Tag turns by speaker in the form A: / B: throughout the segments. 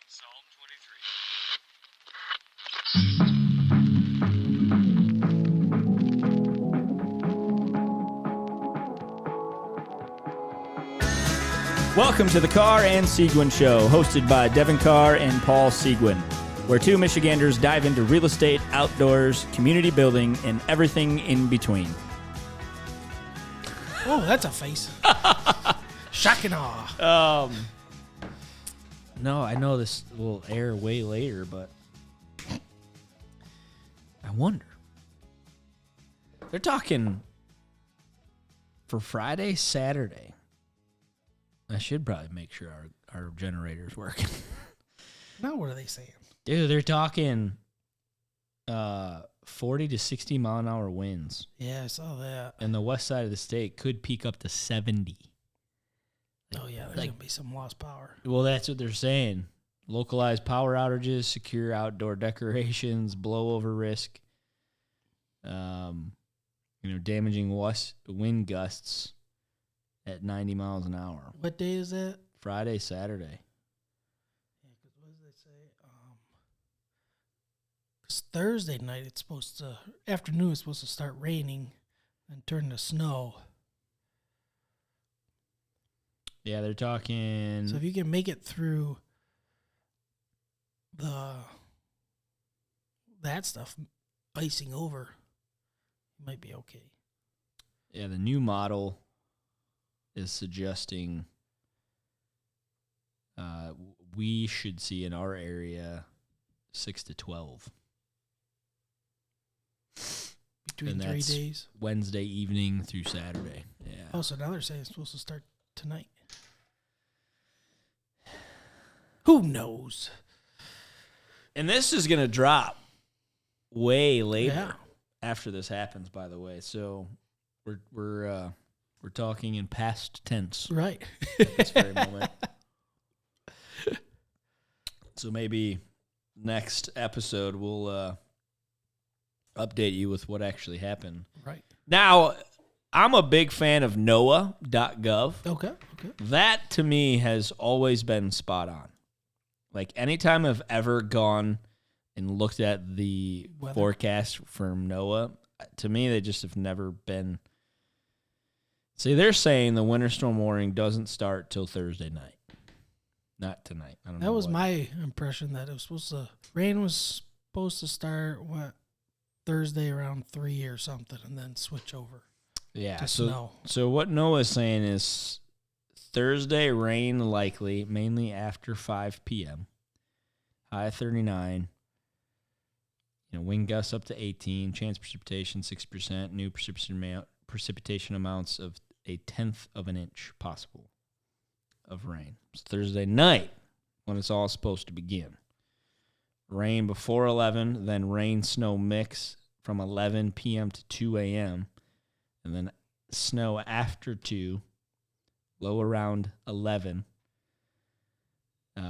A: Psalm 23.
B: Welcome to the Carr and Seguin Show, hosted by Devon Carr and Paul Seguin, where two Michiganders dive into real estate, outdoors, community building, and everything in between.
C: Oh, that's a face. Shock and awe.
B: No, I know this will air way later, but I wonder. They're talking for Friday, Saturday. I should probably make sure our generator's working.
C: Now what are they saying?
B: Dude, they're talking 40 to 60 mile an hour winds.
C: Yeah, I saw that.
B: And the west side of the state could peak up to 70.
C: Oh, yeah, there's going to be some lost power.
B: Well, that's what they're saying. Localized power outages, secure outdoor decorations, blowover risk, damaging wind gusts at 90 miles an hour.
C: What day is that?
B: Friday, Saturday.
C: Yeah, because what did they say? Because Thursday night, afternoon, it's supposed to start raining and turn to snow.
B: Yeah, they're talking.
C: So if you can make it through that stuff icing over, you might be okay.
B: Yeah, the new model is suggesting we should see in our area 6 to 12.
C: Between 3 days?
B: Wednesday evening through Saturday. Yeah.
C: Oh, so now they're saying it's supposed to start tonight. Who knows?
B: And this is going to drop way later.
C: Yeah.
B: After this happens, by the way. So we're talking in past tense.
C: Right.
B: At this very moment. So maybe next episode we'll update you with what actually happened.
C: Right.
B: Now, I'm a big fan of NOAA.gov.
C: Okay.
B: That, to me, has always been spot on. Like, anytime I've ever gone and looked at the
C: weather
B: forecast from NOAA, to me, they just have never been. See, they're saying the winter storm warning doesn't start till Thursday night. Not tonight. I don't know.
C: That was my impression, that rain was supposed to start, Thursday around 3 or something, and then switch over to snow.
B: So what NOAA is saying is Thursday rain likely, mainly after 5 p.m. High 39. Wind gusts up to 18. Chance precipitation 6%. New precipitation amounts of 1/10 of an inch possible of rain. It's Thursday night when it's all supposed to begin. Rain before 11, then rain-snow mix from 11 p.m. to 2 a.m., and then snow after 2, low around 11.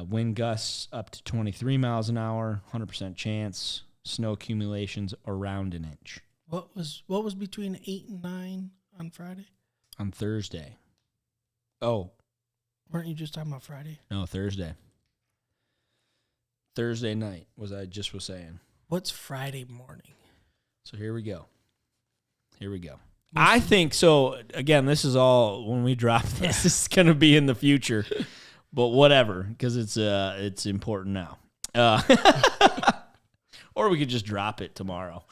B: Wind gusts up to 23 miles an hour, 100% chance. Snow accumulations around an inch.
C: What was between 8 and 9 on Friday?
B: On Thursday. Oh.
C: Weren't you just talking about Friday?
B: No, Thursday. Thursday night, I just was saying.
C: What's Friday morning?
B: So here we go. I think, so again, this is all, when we drop this, this is going to be in the future. But whatever, because it's important now. Or we could just drop it tomorrow.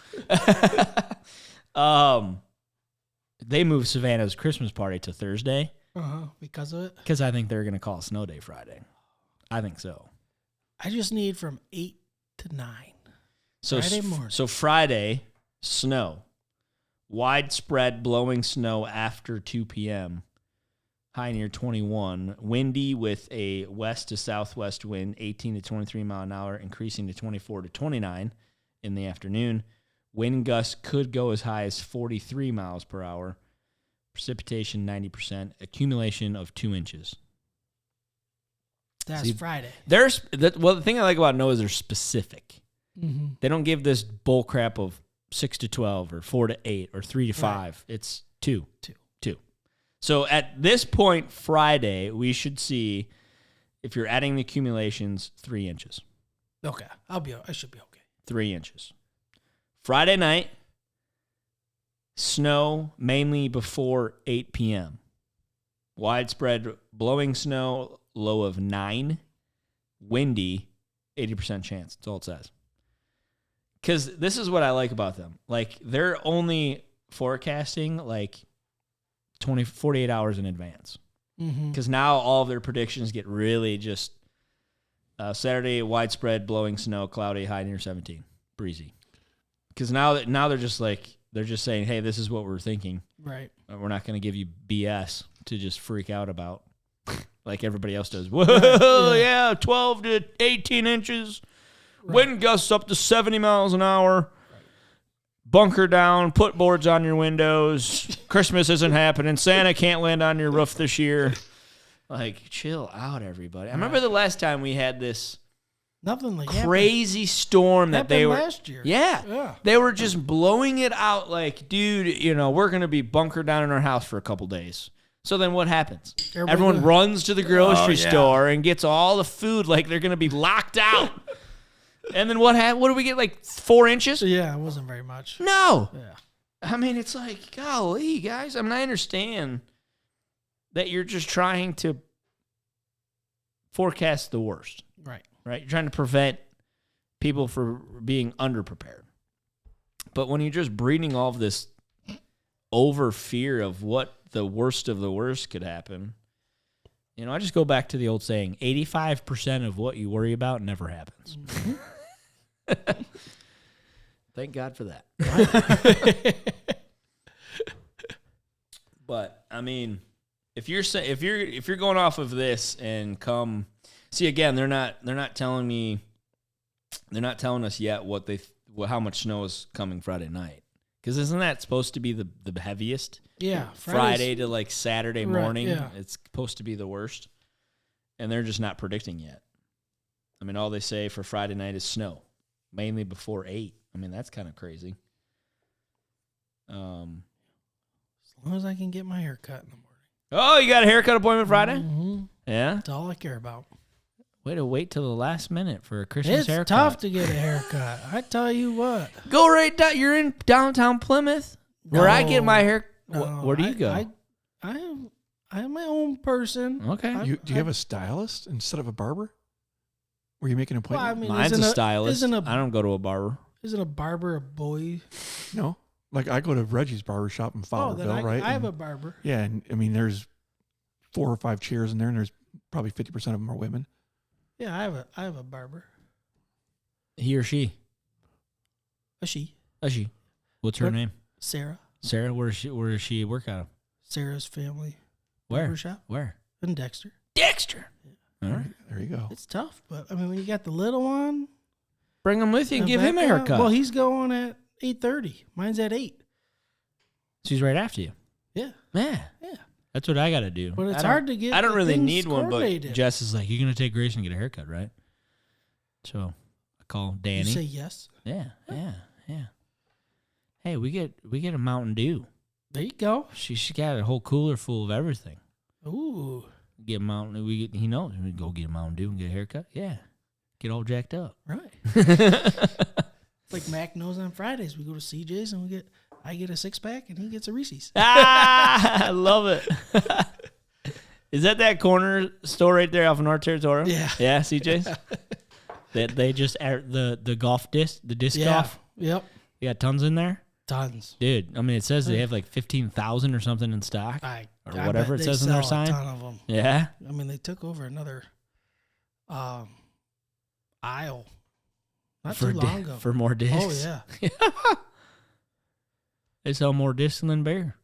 B: They moved Savannah's Christmas party to Thursday.
C: Because of it?
B: Because I think they're going to call it Snow Day Friday. I think so.
C: I just need from 8 to 9. Friday morning.
B: So Friday, snow. Widespread blowing snow after 2 p.m. High near 21. Windy with a west to southwest wind, 18 to 23 mile an hour, increasing to 24 to 29 in the afternoon. Wind gusts could go as high as 43 miles per hour. Precipitation 90%. Accumulation of 2 inches.
C: That's Friday.
B: The thing I like about NOAA is they're specific.
C: Mm-hmm.
B: They don't give this bull crap of 6 to 12 or 4 to 8 or 3 to 5.
C: Right.
B: It's 2. So at this point, Friday, we should see if you're adding the accumulations, 3 inches.
C: Okay. I should be okay.
B: 3 inches. Friday night, snow mainly before 8 p.m. Widespread blowing snow, low of 9. Windy, 80% chance. That's all it says. Because this is what I like about them. Like, they're only forecasting, like, 48 hours in advance. Because now all of their predictions get really just Saturday, widespread blowing snow, cloudy, high near 17. Breezy. Because now they're just like, they're just saying, hey, this is what we're thinking.
C: Right.
B: We're not going to give you BS to just freak out about like everybody else does. Whoa, yeah, 12 to 18 inches. Right. Wind gusts up to 70 miles an hour. Right. Bunker down, put boards on your windows. Christmas isn't happening. Santa can't land on your roof this year. Like, chill out, everybody. I remember the last time we had this crazy storm that they were
C: last year.
B: Yeah. They were just blowing it out like, dude, we're going to be bunkered down in our house for a couple days. So then what happens? Everyone runs to the grocery store and gets all the food like they're going to be locked out. And then what do we get, like 4 inches?
C: Yeah, it wasn't very much.
B: No. Yeah. I mean, it's like, golly, guys. I mean, I understand that you're just trying to forecast the worst. Right? You're trying to prevent people from being underprepared. But when you're just breeding all of this over fear of what the worst of the worst could happen, I just go back to the old saying, 85% of what you worry about never happens. Thank God for that. But I mean, if you're going off of this and see again, they're not telling us yet how much snow is coming Friday night. Because isn't that supposed to be the heaviest?
C: Yeah.
B: Friday to like Saturday morning,
C: right, yeah.
B: It's supposed to be the worst. And they're just not predicting yet. I mean, all they say for Friday night is snow, mainly before 8. I mean, that's kind of crazy.
C: As long as I can get my hair cut in the morning.
B: Oh, you got a haircut appointment Friday?
C: Mm-hmm.
B: Yeah?
C: That's all I care about.
B: Way to wait till the last minute for a Christmas haircut.
C: It's tough to get a haircut. I tell you what.
B: Go right down. You're in downtown Plymouth, where I get my hair.
C: No,
B: where do you go?
C: I am my own person.
B: Okay.
D: Do you have a stylist instead of a barber? Where you make an appointment?
C: Well, I mean,
B: Mine's a stylist. I don't go to a barber.
C: Isn't a barber a boy?
D: No. Like, I go to Reggie's barber shop in Fowlerville, right?
C: I have a barber.
D: Yeah, and I mean, there's 4 or 5 chairs in there, and there's probably 50% of them are women.
C: Yeah, I have a barber.
B: He or she?
C: A she.
B: What's her name?
C: Sarah.
B: Sarah, where does she work out of?
C: Sarah's family.
B: Where?
C: Barber shop.
B: Where?
C: In Dexter.
B: All right.
D: There you go.
C: It's tough, but I mean, when you got the little one,
B: bring him with you and give him a haircut.
C: Well, he's going at 8:30. Mine's at 8.
B: She's right after you.
C: Yeah.
B: Yeah. That's what I got to do.
C: But it's hard to get.
B: I don't really need one, but
C: coordinated.
B: Jess is like, "You're gonna take Grace and get a haircut, right?" So I call Danny.
C: You say yes.
B: Yeah. Hey, we get a Mountain Dew.
C: There you go.
B: She got a whole cooler full of everything.
C: Ooh.
B: Get Mountain. He knows. We go get a Mountain Dew and get a haircut. Yeah. Get all jacked up.
C: Right. Like Mac knows on Fridays we go to CJ's and I get a 6-pack and he gets a Reese's.
B: I love it. Is that corner store right there off of North Territorial?
C: Yeah.
B: Yeah, CJ's? They just the golf disc, the disc golf?
C: Yep.
B: You got tons in there?
C: Tons.
B: Dude, I mean, it says they have like 15,000 or something in stock. Or whatever it says in their sign.
C: A ton of them.
B: Yeah?
C: I mean, they took over another aisle not too long ago.
B: For more discs?
C: Oh, yeah.
B: They sell more discs than beer.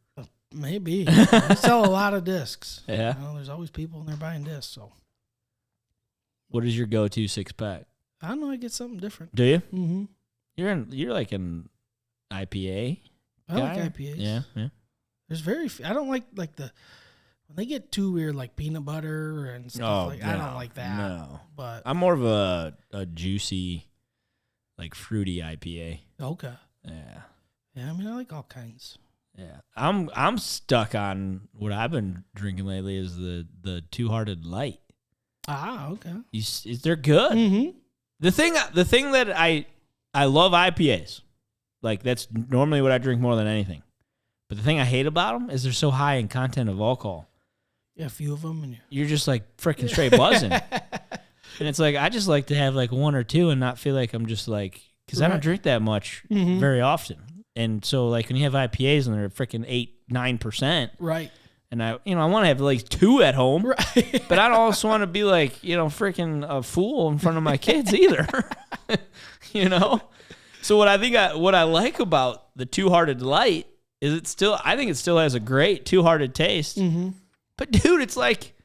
C: Maybe. They sell a lot of discs.
B: Yeah.
C: There's always people in there buying discs. So,
B: what is your go-to 6-pack?
C: I don't know. I get something different.
B: Do you?
C: Mm-hmm.
B: You're like an IPA
C: I
B: guy?
C: like IPAs.
B: Yeah.
C: There's I don't like the when they get too weird, like peanut butter and stuff I don't like that.
B: No.
C: But
B: I'm more of a juicy, like fruity IPA.
C: Okay.
B: Yeah.
C: Yeah, I mean, I like all kinds.
B: Yeah. I'm stuck on what I've been drinking lately is the Two Hearted Light.
C: Ah, okay.
B: They're good.
C: Mm-hmm.
B: The thing that I love IPAs. Like, that's normally what I drink more than anything. But the thing I hate about them is they're so high in content of alcohol.
C: Yeah, a few of them, and
B: you're just like freaking straight buzzing. And it's like, I just like to have like one or two and not feel like I'm just like, because I don't drink that much very often. And so like when you have IPAs and they're freaking 8-9%,
C: right?
B: And I want to have like two at home,
C: right?
B: But I don't also want to be like, freaking a fool in front of my kids either. So what I like about the Two Hearted Light is I think it still has a great Two Hearted taste.
C: Mm-hmm.
B: But dude, it's like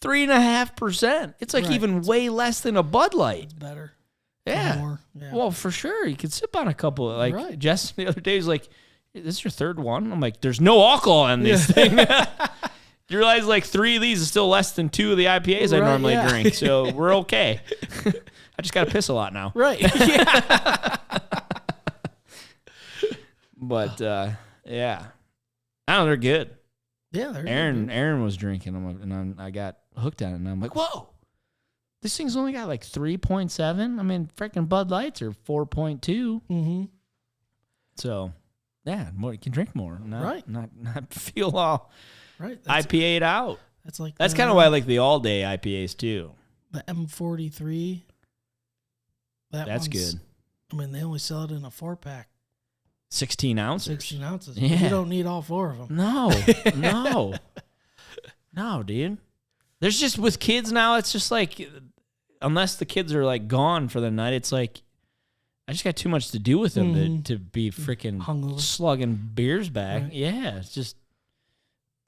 B: 3.5%. It's like even way less than a Bud Light.
C: It's better.
B: Yeah.
C: More. Yeah.
B: Well, for sure. You could sip on a couple. Like Jess the other day was like, this is your third one? I'm like, there's no alcohol in this thing. You realize like 3 of these is still less than 2 of the IPAs I normally drink. So we're okay. I just got to piss a lot now.
C: Right. Yeah.
B: But, yeah. I don't know, they're good.
C: Yeah, they're
B: Aaron
C: good.
B: Aaron was drinking them, and I got hooked on it, and I'm like, whoa. This thing's only got like 3.7. I mean, freaking Bud Lights are 4.2.
C: Mm-hmm.
B: So, yeah, you can drink more. Not feel all
C: right.
B: IPA'd out. That's kind of why I like the all-day IPAs, too.
C: The M43.
B: That's good.
C: I mean, they only sell it in a 4-pack.
B: 16 ounces.
C: 16 ounces.
B: Yeah.
C: You don't need all 4 of them.
B: No. No, dude. There's just, with kids now, it's just like, unless the kids are like gone for the night, it's like, I just got too much to do with them to be freaking slugging beers back. Right. Yeah, it's just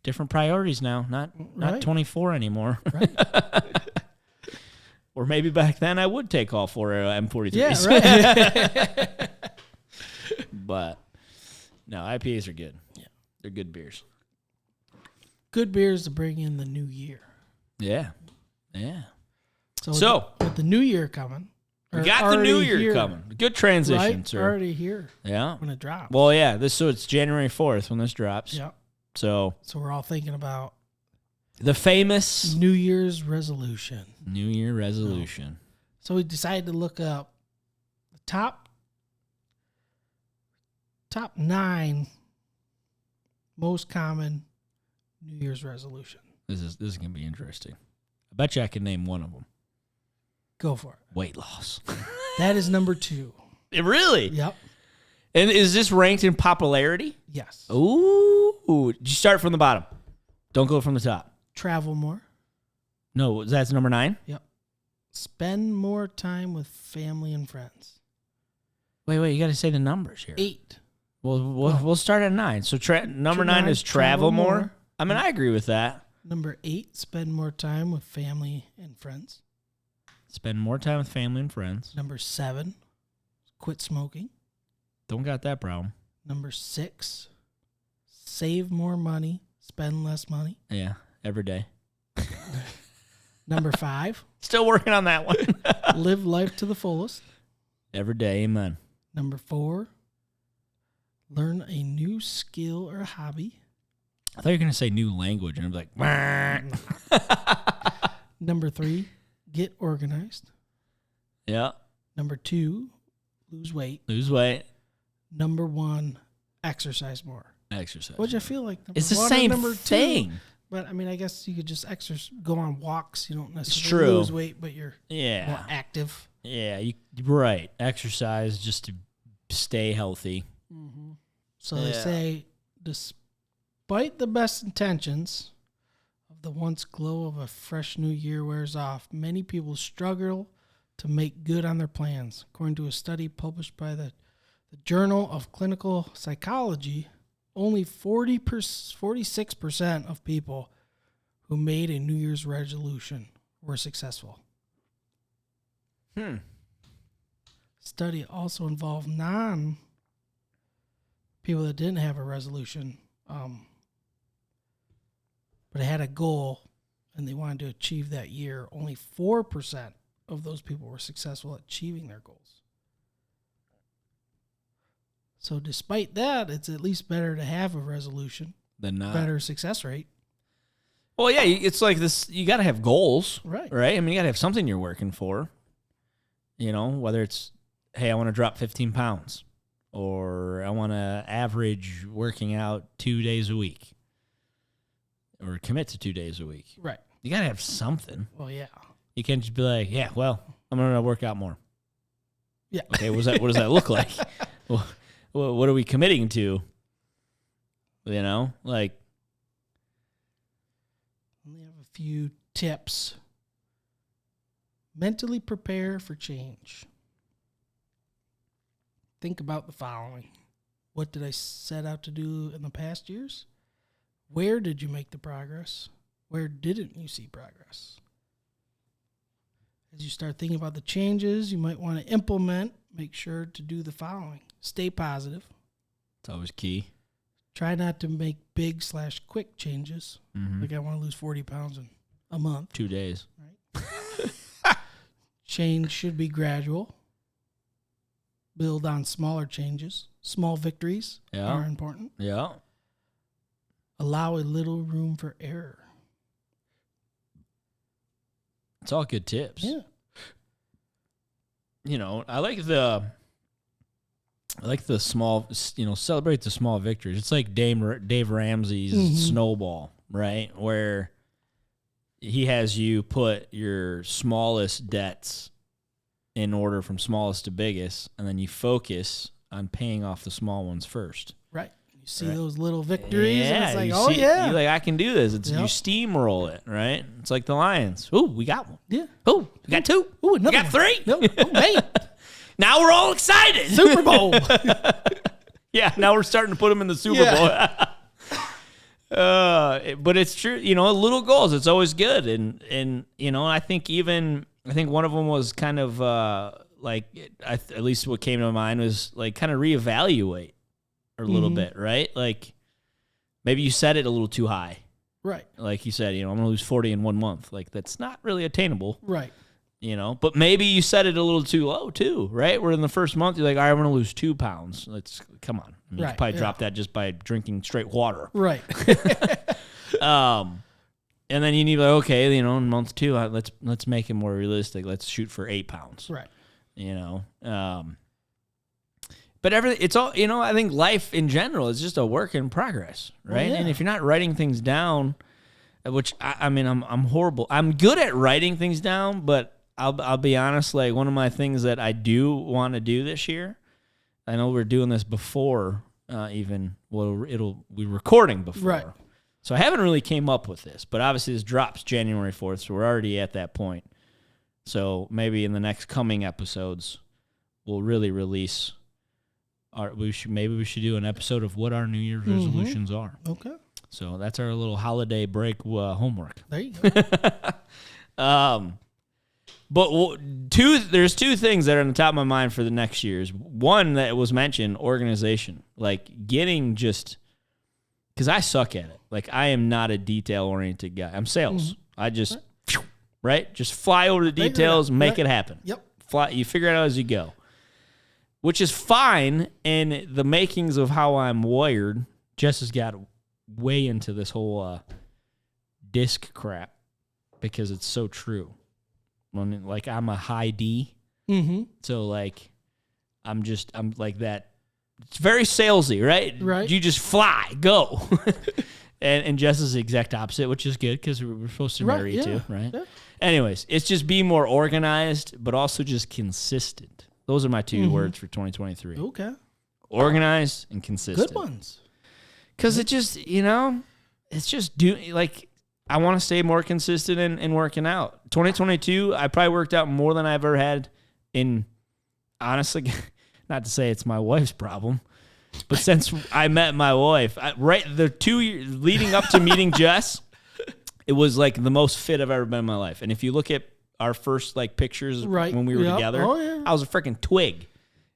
B: different priorities now. Not 24 anymore. Right. Or maybe back then I would take all 4 M43s.
C: Yeah, right.
B: But no, IPAs are good. Yeah, they're good beers.
C: Good beers to bring in the new year.
B: Yeah, yeah.
C: So with the new year coming,
B: we got the new year coming. Good transition,
C: right?
B: sir.
C: Already here.
B: Yeah,
C: when it drops.
B: Well, yeah. So it's January 4th when this drops.
C: Yeah.
B: So
C: we're all thinking about
B: the famous
C: New Year's resolution.
B: New Year resolution.
C: So we decided to look up the top 9 most common New Year's resolution.
B: This is gonna be interesting. I bet you I can name one of them.
C: Go for it.
B: Weight loss.
C: That is number 2.
B: Really?
C: Yep.
B: And is this ranked in popularity?
C: Yes.
B: Ooh. Did you start from the bottom? Don't go from the top.
C: Travel more.
B: No, that's number 9?
C: Yep. Spend more time with family and friends.
B: Wait, you got to say the numbers here.
C: 8.
B: Well, we'll start at 9. So number 9 is travel more. I mean, I agree with that.
C: Number 8, spend more time with family and friends.
B: Spend more time with family and friends.
C: Number 7, quit smoking.
B: Don't got that problem.
C: Number 6, save more money, spend less money.
B: Yeah, every day.
C: Number 5.
B: Still working on that one.
C: Live life to the fullest.
B: Every day, amen.
C: Number 4, learn a new skill or hobby.
B: I thought you were going to say new language, and I'm like,
C: Number 3, get organized.
B: Yeah.
C: Number 2, lose weight.
B: Lose weight.
C: Number 1, exercise more.
B: Exercise.
C: Which I feel like
B: it's the same thing.
C: 2, but I mean, I guess you could just go on walks. You don't necessarily lose weight, but you're more active.
B: Yeah, right. Exercise just to stay healthy.
C: Mm-hmm. So they say, despite the best intentions of the once glow of a fresh new year wears off, many people struggle to make good on their plans. According to a study published by the Journal of Clinical Psychology, only 46% of people who made a New Year's resolution were successful. Study also involved people that didn't have a resolution, but had a goal and they wanted to achieve that year. Only 4% of those people were successful at achieving their goals. So despite that, it's at least better to have a resolution.
B: Than not.
C: Better success rate.
B: Well, yeah, it's like this. You got to have goals,
C: Right.
B: Right. I mean, you got to have something you're working for. You know, whether it's, hey, I want to drop 15 pounds, or I want to average working out 2 days a week, or commit to 2 days a week.
C: Right.
B: You got to have something.
C: Well, yeah.
B: You can't just be like, yeah, well, I'm going to work out more.
C: Yeah.
B: Okay, what does that look like? Well, what are we committing to? You know, like.
C: We have a few tips. Mentally prepare for change. Think about the following. What did I set out to do in the past years? Where did you make the progress? Where didn't you see progress? As you start thinking about the changes you might want to implement, make sure to do the following. Stay positive.
B: It's always key.
C: Try not to make big/quick changes.
B: Mm-hmm.
C: Like I want to lose 40 pounds in a month.
B: 2 days.
C: Change should be gradual. Build on smaller changes. Small victories are important.
B: Yeah.
C: Allow a little room for error.
B: It's all good tips.
C: Yeah.
B: You know, I like the small, celebrate the small victories. It's like Dave Ramsey's Snowball, right? Where he has you put your smallest debts in order from smallest to biggest, and then you focus on paying off the small ones first.
C: Right. You see those little victories, and
B: Yeah,
C: it's like,
B: you're like, I can do this. You steamroll it, right? It's like the Lions. Ooh, we got one.
C: Yeah.
B: Ooh, we got two.
C: Ooh,
B: We
C: another
B: got
C: one.
B: 3.
C: No, hey,
B: Now we're all excited.
C: Super Bowl.
B: Yeah, now we're starting to put them in the Super Bowl. But it's true, little goals. It's always good, and I think one of them was kind of at least what came to mind was like kind of reevaluate a little bit, right? Like maybe you set it a little too high,
C: Right.
B: like you said. I'm gonna lose 40 in 1 month. Like that's not really attainable,
C: Right.
B: But maybe you set it a little too low too, right? Where in the first month you're like, all right, I'm gonna lose 2 pounds. Come on. You could probably drop that just by drinking straight water.
C: Right.
B: And then you need okay, in month 2, let's make it more realistic. Let's shoot for 8 pounds.
C: Right.
B: But it's all, I think life in general is just a work in progress, right?
C: Well, yeah.
B: And if you're not writing things down, which I'm horrible. I'm good at writing things down, but I'll be honest, like one of my things that I do want to do this year, I know we're doing this before we're recording before.
C: Right.
B: So I haven't really came up with this, but obviously this drops January 4th, so we're already at that point. So maybe in the next coming episodes, we'll really release we should do an episode of what our New Year's resolutions are.
C: Okay.
B: So that's our little holiday break homework.
C: There you go.
B: But there's 2 things that are on the top of my mind for the next year's. One that was mentioned, organization. Like getting because I suck at it. Like I am not a detail-oriented guy. I'm sales. I just, just fly over the details, make it happen.
C: Yep.
B: You figure it out as you go. Which is fine in the makings of how I'm wired. Jess has got way into this whole disc crap because it's so true. Like I'm a high D, so like I'm like that. It's very salesy, right?
C: Right.
B: You just fly, go, and Jess is the exact opposite, which is good because we're supposed to marry too, right? Yeah. Anyways, it's just be more organized, but also just consistent. Those are my 2 words for 2023.
C: Okay.
B: Organized and consistent.
C: Good ones.
B: Because it just, it's just I want to stay more consistent in working out. 2022, I probably worked out more than I ever had honestly, not to say it's my wife's problem, but since I met my wife, the 2 years leading up to meeting Jess, it was like the most fit I've ever been in my life. And if you look at our first pictures when we were together, I was a freaking twig.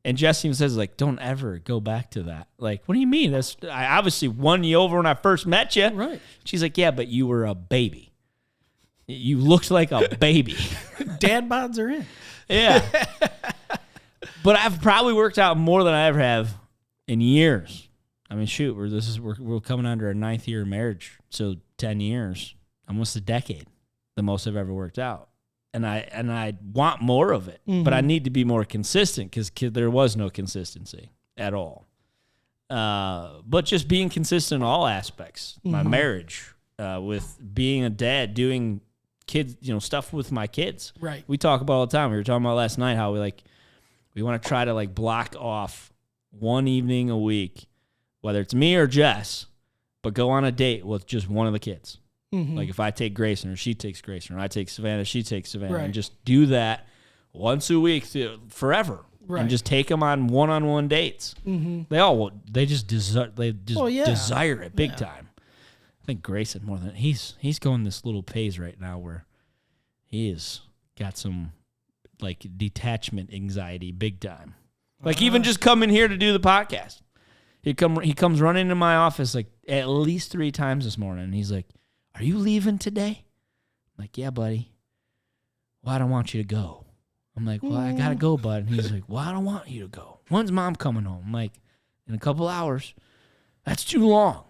B: And Jess even says don't ever go back to that. Like, what do you mean? I obviously won you over when I first met you.
C: Right.
B: She's like, yeah, but you were a baby. You looked like a baby.
C: Dad bods are in.
B: Yeah. But I've probably worked out more than I ever have in years. I mean, shoot, we're coming under our 9th year of marriage, so 10 years. almost a decade, the most I've ever worked out. And I want more of it, but I need to be more consistent because there was no consistency at all. But just being consistent in all aspects, my marriage, with being a dad, doing kids, stuff with my kids.
C: Right.
B: We talk about all the time. We were talking about last night how we want to try to block off one evening a week, whether it's me or Jess, but go on a date with just one of the kids. Like if I take Grayson or she takes Grayson or I take Savannah, she takes Savannah, and just do that once a week forever.
C: Right.
B: And just take them on one-on-one dates. They just desire it big time. I think Grayson more than he's going this little phase right now where he has got some detachment anxiety big time. Even just coming here to do the podcast. He comes running into my office at least 3 times this morning, and he's like, "Are you leaving today?" I'm like, "Yeah, buddy." "Well, I don't want you to go." I'm like, "Well, I gotta go, bud." And he's like, "Well, I don't want you to go. When's Mom coming home?" I'm like, "In a couple hours." "That's too long.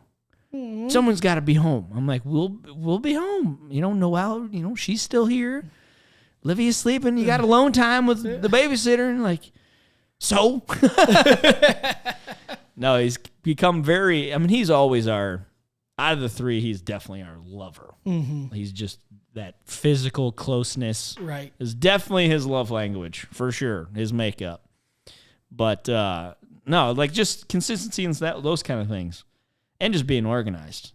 B: Someone's got to be home." I'm like, "We'll be home. Noelle, she's still here. Livia's sleeping. You got alone time with the babysitter." And so? No, he's become very, he's always out of the 3, he's definitely our lover. He's just that physical closeness.
C: Right.
B: Is definitely his love language, for sure, his makeup. But, no, just consistency and those kind of things. And just being organized.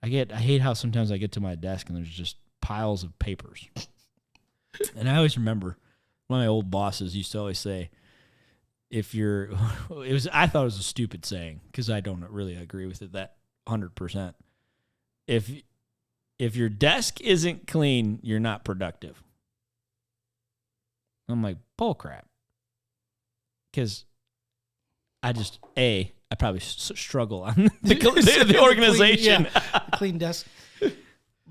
B: I hate how sometimes I get to my desk and there's just piles of papers. And I always remember one of my old bosses used to always say, I thought it was a stupid saying because I don't really agree with it that 100%. If your desk isn't clean, you're not productive. I'm like, bull crap. Because I probably struggle on the organization.
C: Clean desk.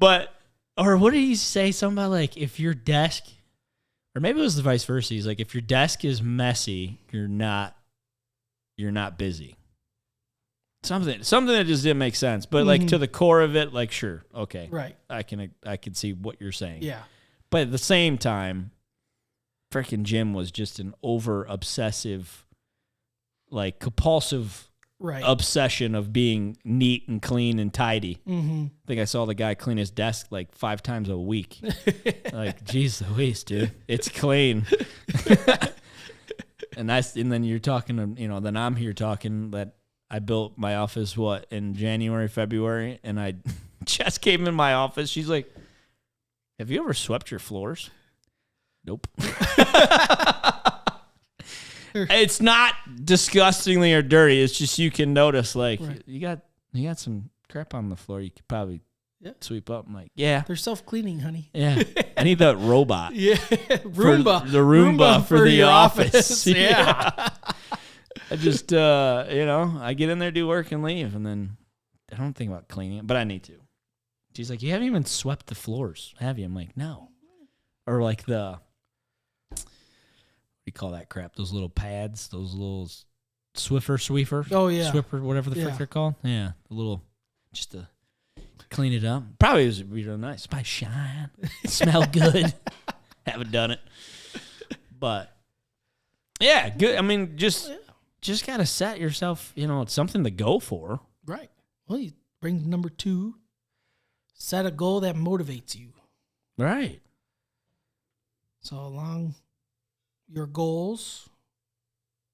B: Or what did he say? Something about if your desk, or maybe it was the vice versa. He's like, if your desk is messy, you're not busy. Something that just didn't make sense. But to the core of it, sure, okay,
C: right.
B: I can see what you're saying.
C: Yeah.
B: But at the same time, freaking Jim was just an over obsessive, compulsive obsession of being neat and clean and tidy. I think I saw the guy clean his desk 5 times a week. Geez Louise, dude, it's clean. and then you're talking, then I'm here talking that I built my office in January, February, and I just came in my office. She's like, "Have you ever swept your floors?" Nope. It's not disgustingly or dirty. It's just you can notice you got some crap on the floor. You could probably sweep up. I'm like, yeah.
C: They're self-cleaning, honey.
B: Yeah. I need that robot.
C: Yeah. Roomba.
B: The Roomba for the office.
C: Yeah.
B: I just, I get in there, do work, and leave, and then I don't think about cleaning it, but I need to. She's like, "You haven't even swept the floors, have you?" I'm like, "No." Or the, what do you call that crap? Those little pads, those little Swiffer.
C: Oh, yeah.
B: Swiffer, whatever the frick they're called. Yeah, the little, just to clean it up. Probably would be real nice. Probably shine. Smell good. Haven't done it. But, yeah, good. Just got to set yourself, it's something to go for.
C: Right. Well, you bring number 2. Set a goal that motivates you.
B: Right.
C: So along your goals,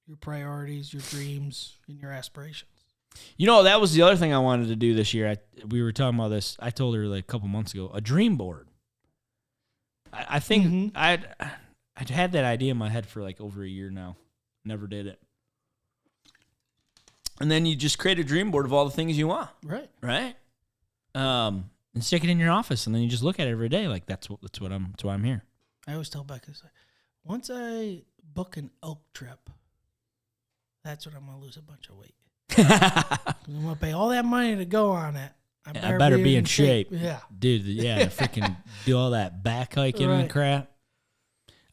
C: your priorities, your dreams, and your aspirations.
B: That was the other thing I wanted to do this year. We were talking about this. I told her a couple months ago, a dream board. I think I'd had that idea in my head for over a year now. Never did it. And then you just create a dream board of all the things you want.
C: Right.
B: Right? And stick it in your office, and then you just look at it every day. That's why I'm here.
C: I always tell Becca, once I book an elk trip, that's when I'm going to lose a bunch of weight. I'm going to pay all that money to go on it.
B: I better be in shape.
C: Yeah.
B: Dude, freaking do all that back hiking and crap.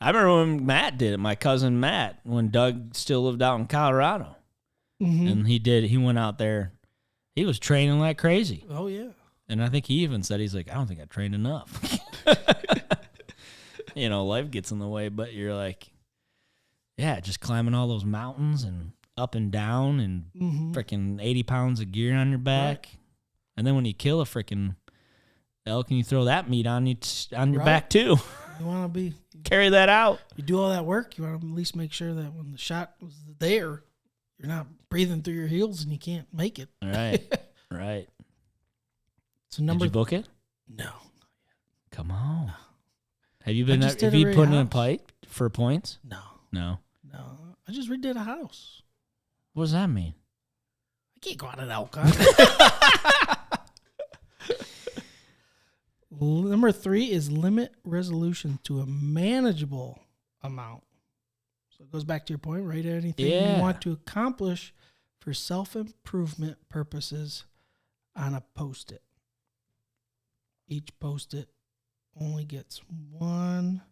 B: I remember when Matt did it, my cousin Matt, when Doug still lived out in Colorado. And he went out there. He was training like crazy.
C: Oh, yeah.
B: And I think he even said, he's like, I don't think I trained enough. Life gets in the way, but you're like, yeah, just climbing all those mountains and up and down and freaking 80 pounds of gear on your back. Right. And then when you kill a freaking elk and you throw that meat on your back too.
C: You want to
B: carry that out.
C: You do all that work, you want to at least make sure that when the shot was there, you're not breathing through your heels and you can't make it.
B: Right. Right.
C: So
B: Did you book it?
C: No.
B: Come on. No. Have you put in a pipe for points? No.
C: I just redid a house.
B: What does that mean?
C: I can't go out an elk hunt. Number 3 is limit resolution to a manageable amount. So it goes back to your point, write anything you want to accomplish for self-improvement purposes on a Post-it. Each Post-it only gets one.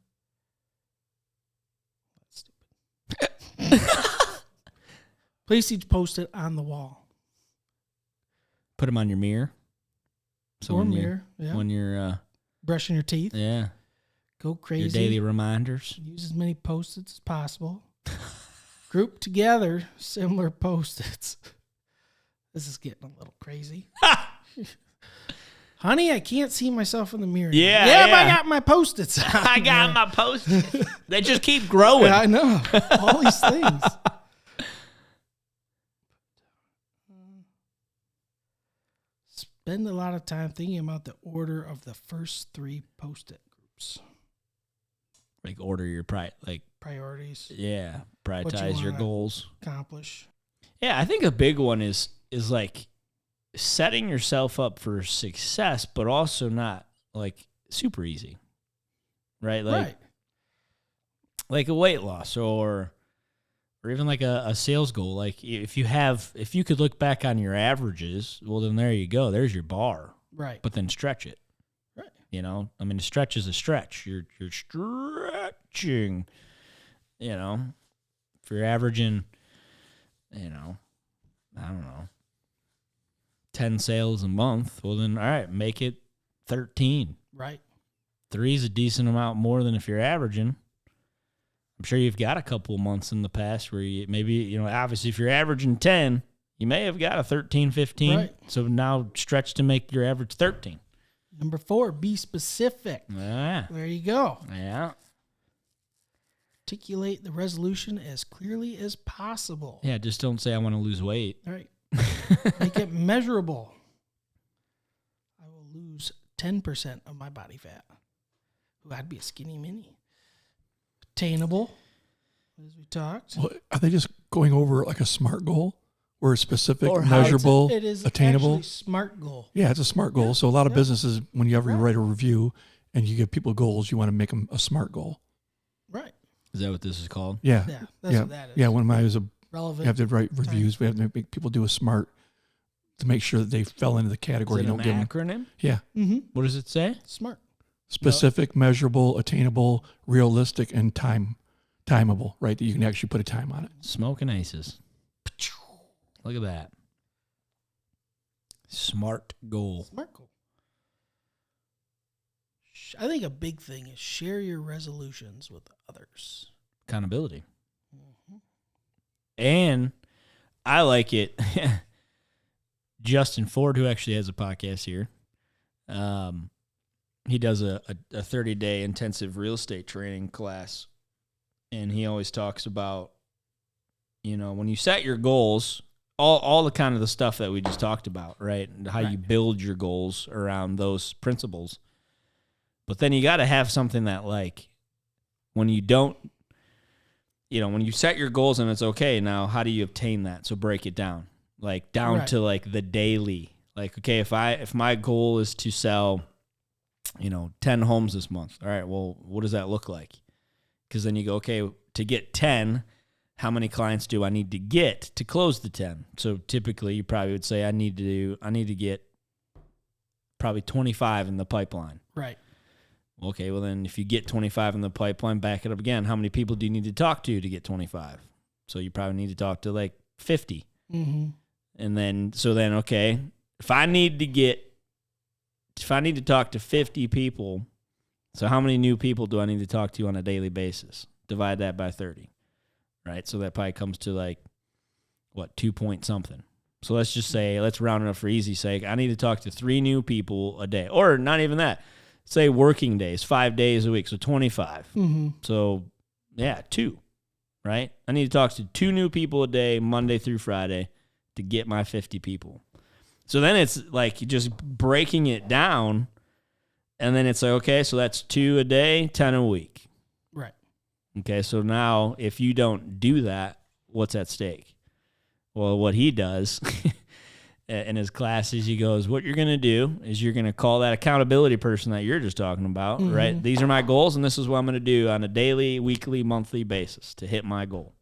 C: That's stupid. Place each Post-it on the wall.
B: Put them on your mirror. So
C: or mirror,
B: when you're
C: brushing your teeth.
B: Yeah.
C: Go crazy.
B: Your daily reminders.
C: Use as many Post-its as possible. Group together similar Post-its. This is getting a little crazy. Honey, I can't see myself in the mirror.
B: Yeah,
C: but I got my Post-its.
B: I got my Post-its. They just keep growing.
C: Yeah, I know. All these things. Spend a lot of time thinking about the order of the first 3 Post-it groups.
B: Like order your
C: priorities.
B: Yeah, prioritize your goals.
C: Accomplish.
B: Yeah, I think a big one is like setting yourself up for success, but also not like super easy. Right? Like a weight loss or even like a sales goal. Like if you could look back on your averages, well then there you go. There's your bar.
C: Right.
B: But then stretch it.
C: Right.
B: I mean, a stretch is a stretch. You're stretching. If you're averaging, I don't know, 10 sales a month, well then, all right, make it 13.
C: Right.
B: 3 is a decent amount more than if you're averaging. I'm sure you've got a couple of months in the past where you maybe, obviously if you're averaging 10, you may have got a 13, 15.
C: Right.
B: So now stretch to make your average 13.
C: Number 4, be specific.
B: Yeah.
C: There you go.
B: Yeah.
C: Articulate the resolution as clearly as possible.
B: Yeah, just don't say I want to lose weight.
C: All right. Make it measurable. I will lose 10% of my body fat. Ooh, I'd be a skinny mini. Attainable, as we talked.
D: Well, are they just going over like a SMART goal? Where it's specific,
B: or
D: measurable,
C: it is
D: attainable?
C: Actually SMART goal.
D: Yeah, it's a SMART goal. So a lot of businesses, when you ever write a review and you give people goals, you want to make them a SMART goal.
C: Right.
B: Is that what this is called?
D: Yeah.
C: Yeah, that's what that is.
D: Yeah, when I was
C: relevant.
D: We have to write reviews. We have to make people do a SMART to make sure that they fell into the category.
B: Is it an acronym?
D: Them. Yeah.
C: Mm-hmm.
B: What does it say?
C: SMART.
D: Specific, measurable, attainable, realistic, and timeable, right? That you can actually put a time on it.
B: Smoking aces. Look at that. SMART goal.
C: SMART goal. I think a big thing is share your resolutions with others.
B: Accountability. Mm-hmm. And I like it. Justin Ford, who actually has a podcast here, he does a 30-day intensive real estate training class. And he always talks about, when you set your goals, all the kind of the stuff that we just talked about, right? And how you build your goals around those principles. But then you got to have something that, like, when you don't, when you set your goals and it's okay, now how do you obtain that? So break it down, like down to like the daily. Like, okay, if my goal is to sell, 10 homes this month, all right, well, what does that look like? Because then you go, okay, to get 10, how many clients do I need to get to close the 10? So typically you probably would say I need to get probably 25 in the pipeline.
C: Right.
B: Okay, well then if you get 25 in the pipeline, back it up again. How many people do you need to talk to get 25? So you probably need to talk to like 50.
C: Mm-hmm.
B: And then, okay, if I need to get if I need to talk to 50 people, so how many new people do I need to talk to on a daily basis? Divide that by 30, right? So that probably comes to like, 2 point something. So let's just say, let's round it up for easy sake. I need to talk to 3 new people a day, or not even that. Say working days, 5 days a week, so 25.
C: Mm-hmm.
B: So, 2, right? I need to talk to 2 new people a day, Monday through Friday, to get my 50 people. So then it's like just breaking it down, and then it's like, okay, so that's 2 a day, 10 a week.
C: Right.
B: Okay, so now if you don't do that, what's at stake? Well, what he does in his classes, he goes, what you're going to do is you're going to call that accountability person that you're just talking about,
C: Mm-hmm.
B: right? These are my goals, and this is what I'm going to do on a daily, weekly, monthly basis to hit my goal.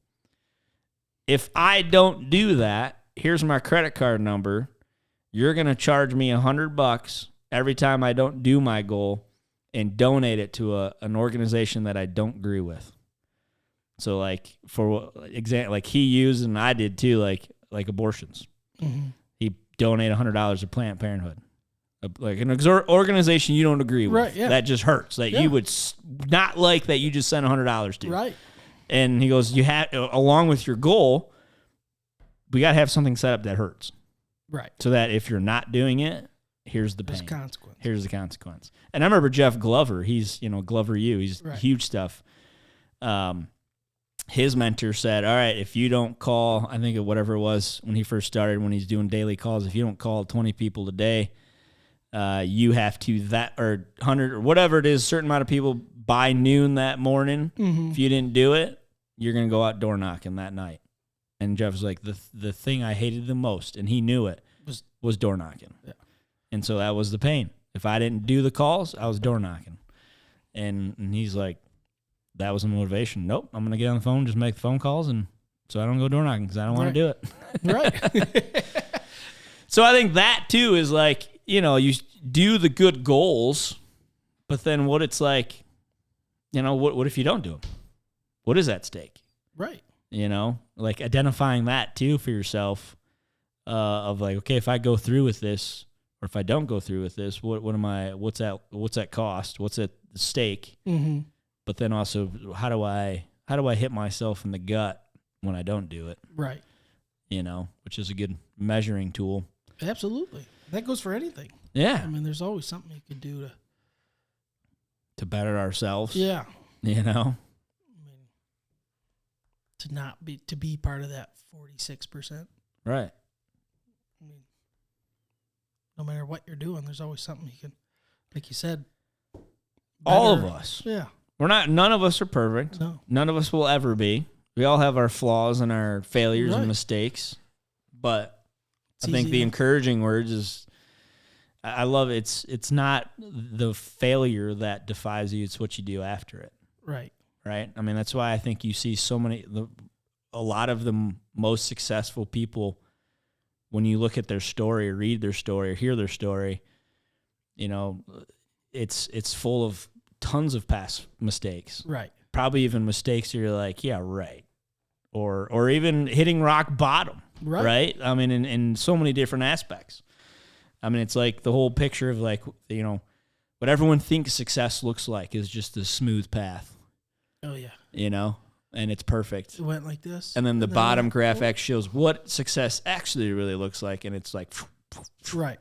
B: If I don't do that, here's my credit card number. You're going to charge me $100 every time I don't do my goal and donate it to an organization that I don't agree with. So, like, for example, like he used and I did too, like abortions.
C: Mm-hmm.
B: He donated $100 to Planned Parenthood, like an organization you don't agree with.
C: Right, yeah.
B: That just hurts. That you would not like that you just sent $100 to.
C: Right.
B: And he goes, you have, along with your goal, we got to have something set up that hurts.
C: Right.
B: So that if you're not doing it, here's the pain.
C: There's consequence.
B: Here's the consequence. And I remember Jeff Glover. He's, Glover U. He's huge stuff. His mentor said, all right, if you don't call, I think of whatever it was when he first started, when he's doing daily calls, if you don't call 20 people a day, you have to or 100 or whatever it is, a certain amount of people by noon that morning.
C: Mm-hmm.
B: If you didn't do it, you're going to go out door knocking that night. And Jeff was like, the thing I hated the most, and he knew it, was door knocking.
C: Yeah.
B: And so that was the pain. If I didn't do the calls, I was door knocking. And he's like, that was the motivation. Nope, I'm going to get on the phone, just make the phone calls, and so I don't go door knocking because I don't want to do it.
C: Right.
B: So I think that, too, is like, you do the good goals, but then what it's like, what if you don't do them? What is at stake?
C: Right.
B: Like identifying that, too, for yourself of like, okay, if I go through with this or if I don't go through with this, what's that cost? What's at stake?
C: Mm-hmm.
B: But then also, how do I hit myself in the gut when I don't do it?
C: Right.
B: Which is a good measuring tool.
C: Absolutely. That goes for anything.
B: Yeah.
C: I mean, there's always something you could do
B: To better ourselves.
C: Yeah.
B: I mean,
C: to be part of that 46%.
B: Right.
C: I mean, no matter what you're doing, there's always something you can, like you said.
B: All of
C: better.
B: us.
C: Yeah.
B: None of us are perfect.
C: No.
B: None of us will ever be. We all have our flaws and our failures and
C: Right.
B: mistakes. But
C: It's
B: I think
C: easy
B: the
C: to-
B: encouraging words is, I love it. It's not the failure that defies you. It's what you do after it.
C: Right.
B: Right. I mean, that's why I think you see a lot of the most successful people, when you look at their story or read their story or hear their story, it's full of tons of past mistakes.
C: Right.
B: Probably even mistakes you're like, yeah, right. Or even hitting rock bottom.
C: Right.
B: I mean, in so many different aspects. I mean, it's like the whole picture of like, what everyone thinks success looks like is just a smooth path,
C: Oh, yeah.
B: and it's perfect.
C: It went like this.
B: And then the bottom
C: like,
B: graph
C: oh.
B: X shows what success actually really looks like, and it's like,
C: Right.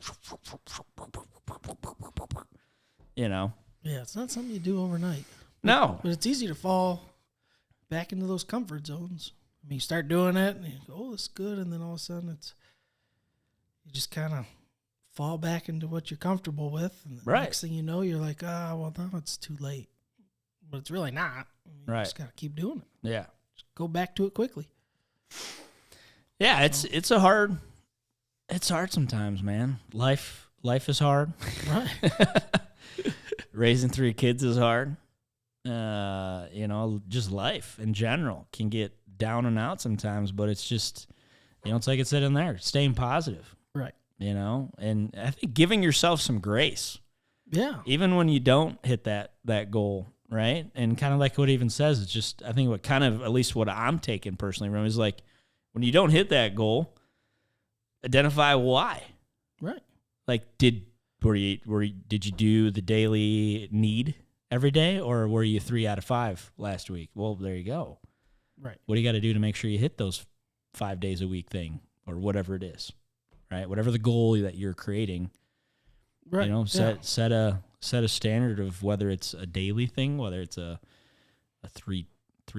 B: Yeah,
C: it's not something you do overnight.
B: No.
C: But it's easy to fall back into those comfort zones. I mean, you start doing it, and you go, oh, this is good, and then all of a sudden you just kind of fall back into what you're comfortable with. And the
B: Right.
C: next thing you know, you're like, well, now it's too late. But it's really not. You
B: Right.
C: just got to keep doing it.
B: Yeah.
C: Just go back to it quickly.
B: Yeah, it's hard sometimes, man. Life is hard.
C: Right.
B: Raising 3 kids is hard. Just life in general can get down and out sometimes, but it's just, it's like it said in there, staying positive,
C: Right.
B: and I think giving yourself some grace,
C: Yeah.
B: even when you don't hit that goal, right? And kind of like what it even says, it's just, I think what kind of, at least what I'm taking personally from it is like, when you don't hit that goal, identify why.
C: Right.
B: Like, did Did you do the daily need every day, or were you 3 out of 5 last week? Well, there you go.
C: Right.
B: What do you got to do to make sure you hit those 5 days a week thing, or whatever it is, right? Whatever the goal that you're creating,
C: Right.
B: you know, set a standard of whether it's a daily thing, whether it's a three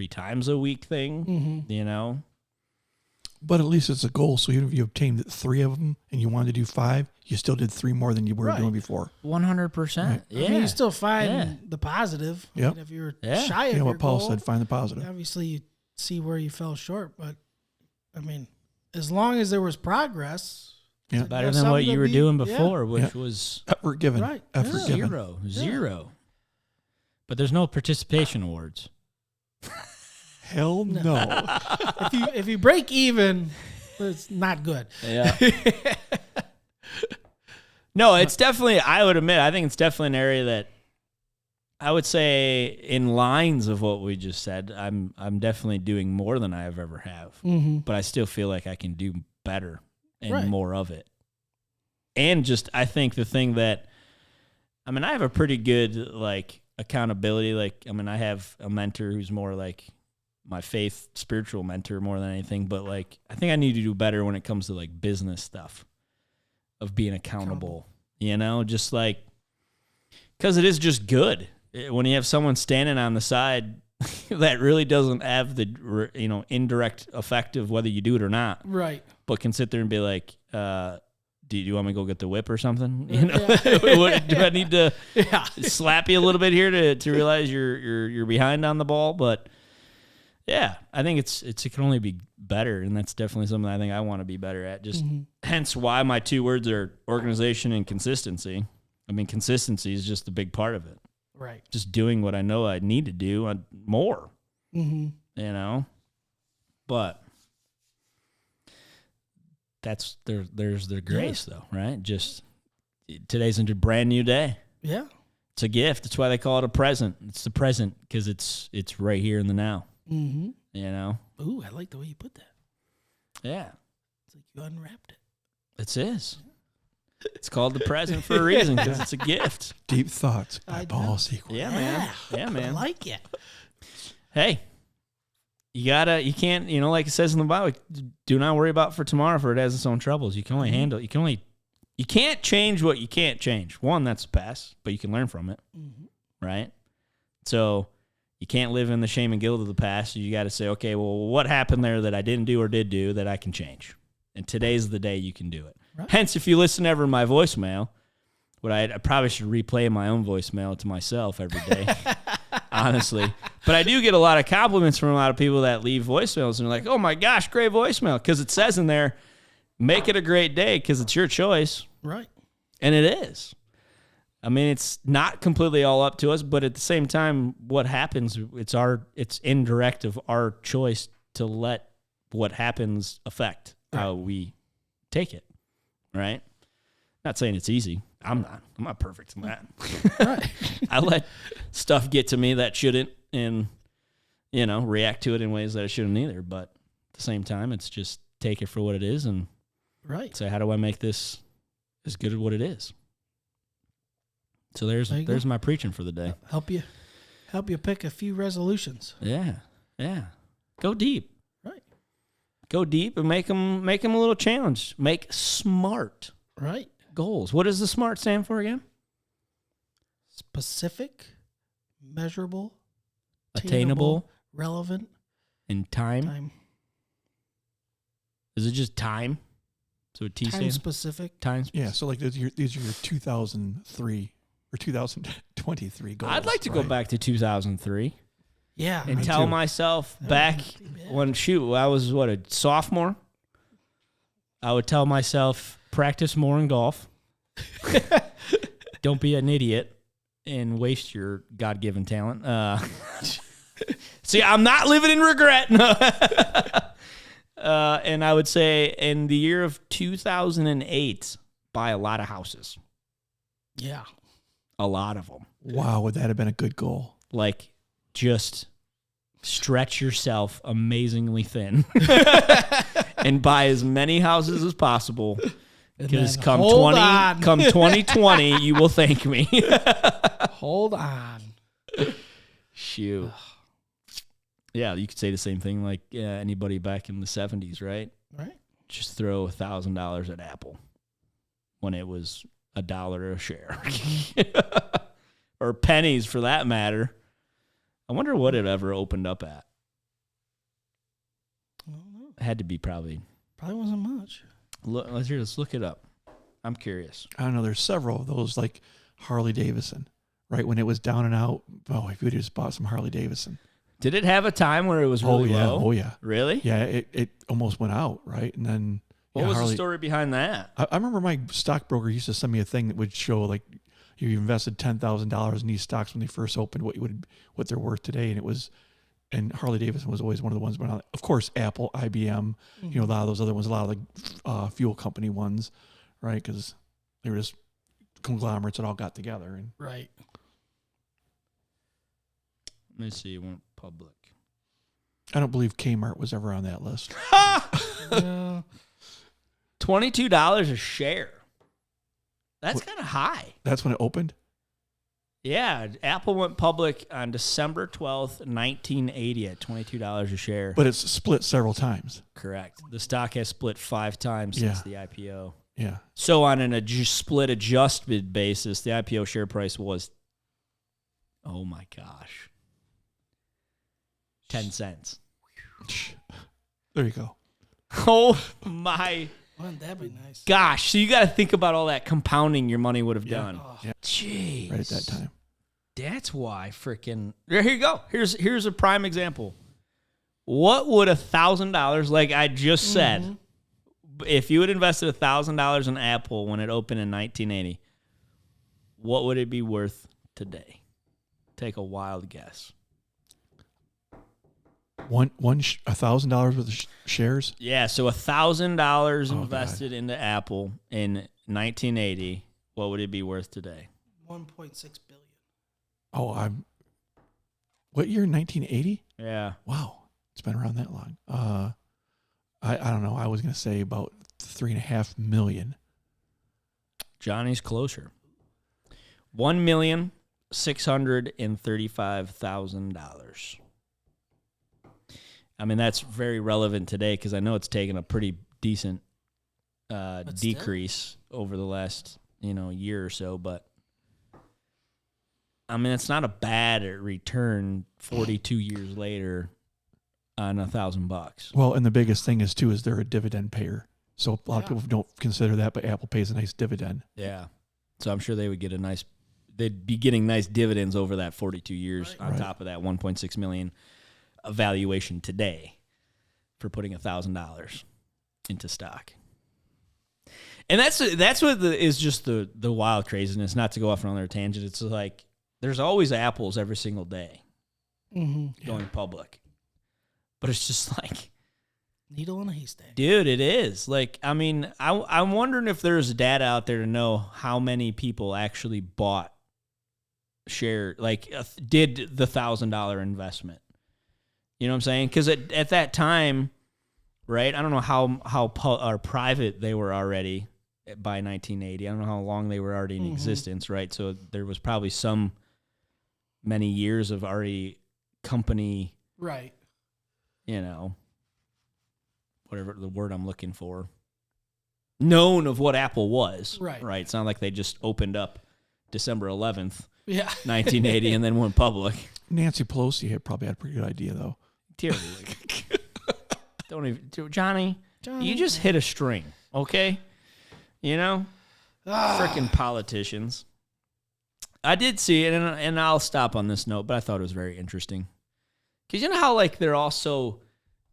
B: times a week thing, you know.
D: But at least it's a goal. So even if you obtained 3 of them and you wanted to do 5, you still did 3 more than you were doing before.
B: 100%. Yeah.
C: I mean, you still find the positive.
D: Yep.
C: I mean, if you're
B: Yeah.
C: shy of
D: Yeah,
C: your
D: what Paul
C: goal,
D: said, find the positive.
C: obviously you see where you fell short. But, I mean, as long as there was progress.
D: Yeah.
B: Better than what you were doing before, which was
D: effort given.
C: Right.
D: Effort
C: Yeah.
D: given.
B: Zero. But there's no participation awards.
D: Hell no.
C: If you break even, it's not good.
B: Yeah. No, it's definitely, I would admit, I think it's definitely an area that I would say in lines of what we just said, I'm definitely doing more than I have ever have. But I still feel like I can do better and more of it. And just, I think the thing that, I mean, I have a pretty good, like, accountability. Like, I mean, I have a mentor who's more like my faith, spiritual mentor more than anything. But, like, I think I need to do better when it comes to, like, business stuff of being accountable. You know, just like, because it is just good. When you have someone standing on the side that really doesn't have the, you know, indirect effect of whether you do it or not.
C: Right.
B: But can sit there and be like, do you want me to go get the whip or something? You know, do I need to slap you a little bit here to realize you're behind on the ball? But yeah, I think it can only be better, and that's definitely something I think I want to be better at. Just hence why my 2 words are organization and consistency. I mean, consistency is just a big part of it.
C: Right.
B: Just doing what I know I need to do more. You know, but there's the grace though, right? Just today's a brand new day.
C: Yeah.
B: It's a gift. That's why they call it a present. It's the present because it's right here in the now. You know.
C: Ooh, I like the way you put that.
B: Yeah.
C: It's like you unwrapped it.
B: It is. It's called the present for a reason because it's a gift.
D: Deep thoughts by Paul Sequel.
B: Yeah, man. Yeah, man.
C: I like it.
B: Hey, you can't, you know, like it says in the Bible, do not worry about for tomorrow, for it has its own troubles. You can only handle, you can't change what you can't change. One, that's the past, but you can learn from it, right? So you can't live in the shame and guilt of the past. You got to say, okay, well, what happened there that I didn't do or did do that I can change? And today's the day you can do it. Right. Hence, if you listen ever to my voicemail, I probably should replay my own voicemail to myself every day, honestly. But I do get a lot of compliments from a lot of people that leave voicemails and they're like, oh my gosh, great voicemail. Because it says in there, make it a great day because it's your choice.
C: Right.
B: And it is. I mean, it's not completely all up to us, but at the same time, what happens, it's indirect of our choice to let what happens affect how we take it. Right? Not saying it's easy. I'm not perfect in that.
C: Right.
B: I let stuff get to me that shouldn't and, you know, react to it in ways that I shouldn't either. But at the same time, it's just take it for what it is and say, how do I make this as good as what it is? So there's my preaching for the day.
C: Help you pick a few resolutions.
B: Yeah. Yeah. Go deep.
C: Right.
B: Go deep and make them a little challenge. Make SMART.
C: Right.
B: Goals. What does the SMART stand for again?
C: Specific, measurable,
B: attainable,
C: relevant,
B: and time. Is it just time? So T
C: time
B: stands
C: specific.
B: Time.
D: Yeah. So like these are your 2003 or 2023 goals.
B: I'd like to go back to 2003.
C: Yeah.
B: And tell myself back when I was a sophomore. I would tell myself practice more in golf. Don't be an idiot and waste your God-given talent. See, I'm not living in regret. And I would say in the year of 2008, buy a lot of houses.
C: Yeah.
B: A lot of them.
D: Wow, would that have been a good goal?
B: Like, just stretch yourself amazingly thin and buy as many houses as possible Because
C: then
B: come
C: hold on.
B: 2020, you will thank me.
C: Hold on.
B: Shoot. Yeah, you could say the same thing like anybody back in the 70s, right?
C: Right.
B: Just throw $1,000 at Apple when it was $1 a share. Or pennies for that matter. I wonder what it ever opened up at.
C: I don't know.
B: It had to be probably.
C: Probably wasn't much.
B: Let's look it up. I'm curious.
D: I don't know. There's several of those, like Harley Davidson, right? When it was down and out, if you just bought some Harley Davidson.
B: Did it have a time where it was really low?
D: Oh, yeah.
B: Really?
D: Yeah, it almost went out, right? And then...
B: What was the story behind that?
D: I remember my stockbroker used to send me a thing that would show, like, you invested $10,000 in these stocks when they first opened, what they're worth today, and it was... And Harley Davidson was always one of the ones, but of course, Apple, IBM, a lot of those other ones, a lot of the fuel company ones, right? Because they were just conglomerates that all got together. And
C: Right.
B: Let me see. It went public.
D: I don't believe Kmart was ever on that list.
C: Yeah.
B: $22 a share. That's kind of high.
D: That's when it opened?
B: Yeah, Apple went public on December 12th, 1980 at $22 a share.
D: But it's split several times.
B: Correct. The stock has split 5 times since the IPO.
D: Yeah.
B: So on an split adjusted basis, the IPO share price was, oh my gosh, 10 cents.
D: There you go.
B: Oh my
C: Wouldn't that be nice?
B: gosh. So you got to think about all that compounding your money would have done.
C: Oh.
D: Yeah.
B: Jeez.
D: Right at that time.
B: That's why freaking. Here you go. Here's a prime example. What would $1,000, like I just said, if you had invested $1,000 in Apple when it opened in 1980, what would it be worth today? Take a wild guess.
D: $1,000 worth of shares.
B: Yeah, so $1,000
D: Oh,
B: invested into Apple in 1980. What would it be worth today?
C: 1.6 billion.
D: Oh, what year? 1980.
B: Yeah,
D: Wow, it's been around that long. I don't know. I was gonna say about 3.5 million.
B: Johnny's closer. $1,635,000. I mean, that's very relevant today because I know it's taken a pretty decent decrease over the last year or so. But I mean, it's not a bad return 42 years later on $1,000.
D: Well, and the biggest thing is they're a dividend payer. So a lot of people don't consider that, but Apple pays a nice dividend.
B: Yeah, so I'm sure they would get they'd be getting nice dividends over that 42 years on top of that 1.6 million valuation today for putting $1,000 into stock. And that's what is just the wild craziness. Not to go off on another tangent, it's like there's always Apples every single day going public, but it's just like
C: needle in a haystack,
B: dude. It is like, I mean, I'm wondering if there's data out there to know how many people actually bought share, like did the $1,000 investment. You know what I'm saying? Because at that time, right? I don't know how private they were already by 1980. I don't know how long they were already in existence, right? So there was probably many years of already company,
C: right?
B: Whatever the word I'm looking for, known of what Apple was,
C: right?
B: Right. It's not like they just opened up December 11th,
C: 1980,
B: and then went public.
D: Nancy Pelosi probably had a pretty good idea, though.
B: Don't even, Johnny, you just hit a string, okay? Freaking politicians. I did see it, and I'll stop on this note, but I thought it was very interesting. Because you know how they're also